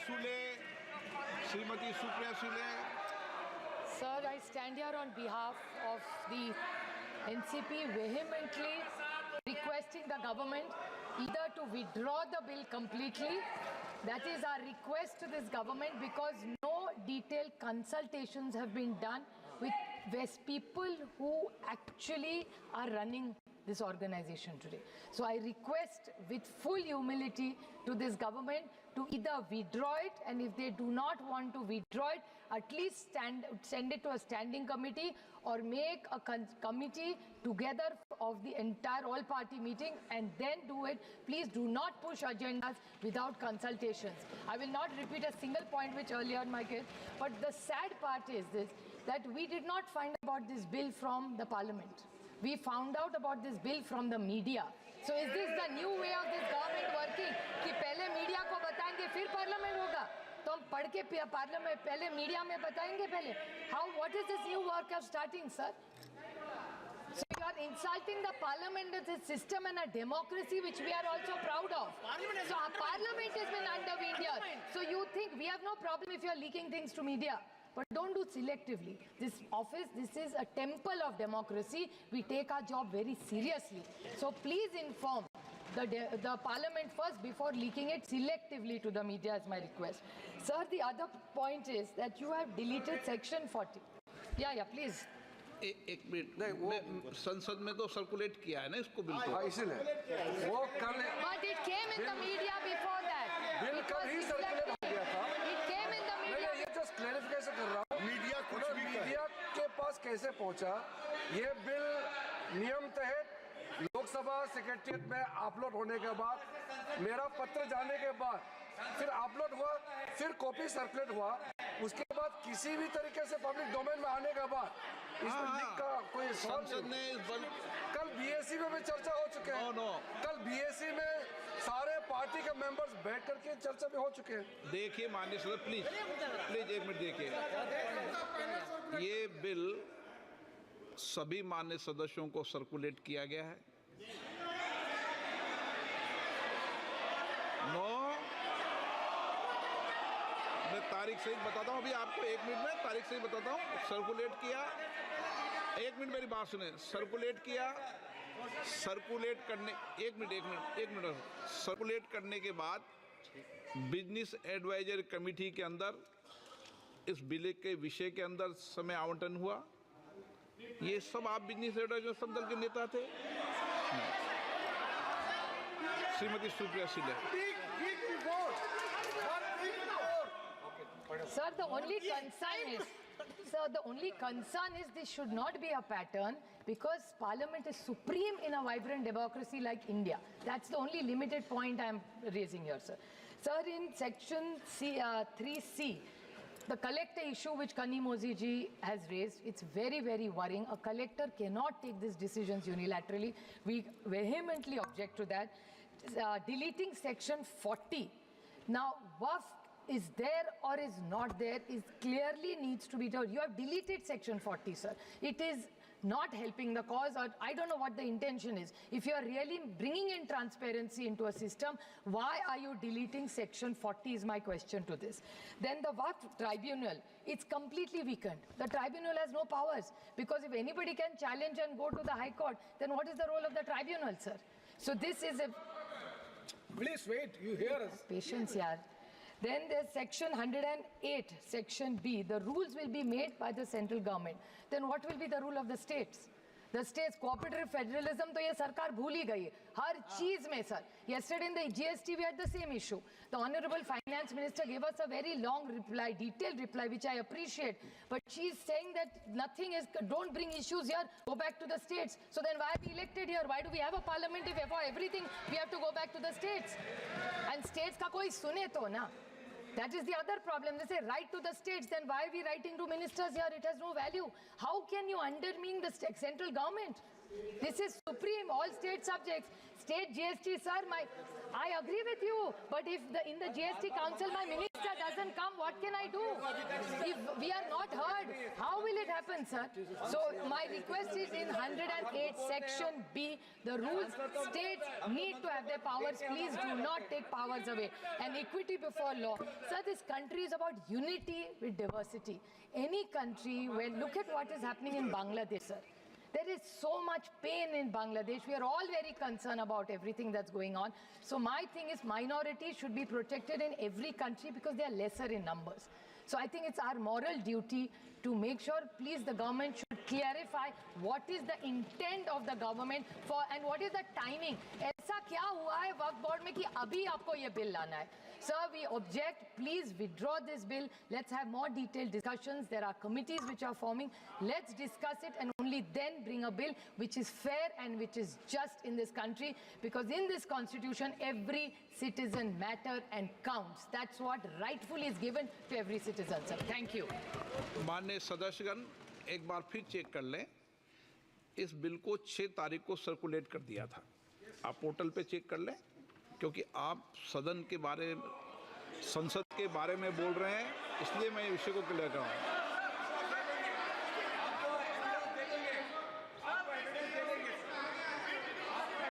Sule, Srimati Supriya Sule. Sir, I stand here on behalf of the NCP vehemently requesting the government either to withdraw the bill completely. That is our request to this government, because no detailed consultations have been done with people who actually are running this organization today. So I request with full humility to this government to either withdraw it, and if they do not want to withdraw it, at least send it to a standing committee or make a committee together of the entire all-party meeting and then do it. Please do not push agendas without consultations. I will not repeat a single point which earlier my kid, but the sad part is this, that we did not find about this bill from the parliament. We found out about this bill from the media. So is this the new way of this government working? कि पहले media को बताएंगे फिर parliament होगा, तो हम पढ़ के पार्लियामेंट पहले मीडिया में बताएंगे पहले. How? What is this new work of starting, sir? So you are insulting the parliament as a system and a democracy which we are also proud of. So our parliament has been undermined here. So you think we have no problem if you are leaking things to media? But don't do selectively. This office, this is a temple of democracy. We take our job very seriously. So please inform the parliament first before leaking it selectively to the media, is my request. Sir, the other point is that you have deleted section 40. Yeah, please. एक minute नहीं, वो संसद में तो circulate किया है ना इसको बिल को. इसलिए वो कल But it came in the media before that. Bill कल ही सर्कुलेट हो गया था. It came in the media. मैं ये जस्ट क्लैरिफिकेशन कर रहा हूँ. मीडिया के पास कैसे पहुंचा? ये बिल नियम तहत लोकसभा सेक्रेटरिएट में अपलोड होने के बाद, मेरा पत्र जाने के बाद फिर अपलोड हुआ, फिर कॉपी सर्कुलेट हुआ. उसके बाद किसी भी तरीके से पब्लिक डोमेन में आने के बाद इसमें लिख का कोई संसद ने कल बीएससी में भी चर्चा हो चुके हैं. कल बीएससी में सारे पार्टी के मेंबर्स बैठ करके चर्चा भी हो चुके हैं. देखिए माननीय सदस्य, प्लीज एक मिनट देखिए. ये बिल सभी माननीय सदस्यों को सर्कुलेट किया गया है. मैं तारीख सही बताता हूँ, अभी आपको 1 मिनट में तारीख सही बताता हूँ. सर्कुलेट किया, 1 मिनट मेरी बात सुने. सर्कुलेट किया, सर्कुलेट करने 1 मिनट सर्कुलेट करने के बाद बिजनेस एडवाइजरी कमेटी के अंदर इस बिल के विषय के अंदर समय आवंटन हुआ. ये सब आप बिजनेस एडवाइजर सब दल के नेता थे. Shrimati Supriya Sule. Sir, the only concern is this should not be a pattern, because Parliament is supreme in a vibrant democracy like India. That's the only limited point I am raising here, sir. Sir, in section 3C, the collector issue which Kani Mozi ji has raised, it's very, very worrying. A collector cannot take these decisions unilaterally. We vehemently object to that. Deleting section 40. Now, WAF is there or is not there is clearly needs to be told. You have deleted section 40, sir. It is not helping the cause, or I don't know what the intention is. If you are really bringing in transparency into a system, why are you deleting section 40 is my question to this. Then the Waqf tribunal, it's completely weakened. The tribunal has no powers, because if anybody can challenge and go to the High Court, then what is the role of the tribunal, sir? So this is a... Please wait, you hear us. Patience, yaar. Then there's section 108, section B. The rules will be made by the central government. Then what will be the rule of the states? The states, cooperative federalism, तो ये सरकार भूल ही गई है हर चीज में, sir. Yesterday in the GST we had the same issue. The Honorable Finance Minister gave us a very long reply, detailed reply, which I appreciate. But she's saying that nothing is, don't bring issues here, go back to the states. So then why are we elected here? Why do we have a parliament if for everything we have to go back to the states? And states का कोई सुने तो ना. That is the other problem. They say write to the states, then why are we writing to ministers here? It has no value. How can you undermine the central government? This is supreme, all state subjects. State GST, sir, I agree with you, but if in the GST Council my minister doesn't come, what can I do? If we are not heard, how will it happen, sir? So my request is in 108 section B, the rules states need to have their powers. Please do not take powers away. And equity before law. Sir, this country is about unity with diversity. Any country where, look at what is happening in Bangladesh, sir. There is so much pain in Bangladesh. We are all very concerned about everything that's going on. So my thing is minorities should be protected in every country because they are lesser in numbers. So I think it's our moral duty to make sure, please, the government should clarify what is the intent of the government for and what is the timing. ऐसा क्या हुआ है वक्फ board में कि अभी आपको ये bill लाना है? Sir, we object. Please withdraw this bill. Let's have more detailed discussions. There are committees which are forming. Let's discuss it and only then bring a bill which is fair and which is just in this country. Because in this constitution, every citizen matters and counts. That's what rightfully is given to every citizen, sir. Thank you. माननीय सदस्यगण, एक बार फिर check कर लें। इस bill को 6 तारीख को circulate कर दिया था। आप पोर्टल पे चेक कर लें, क्योंकि आप सदन के बारे, संसद के बारे में बोल रहे हैं, इसलिए मैं ये विषय को क्लियर कर रहा हूँ।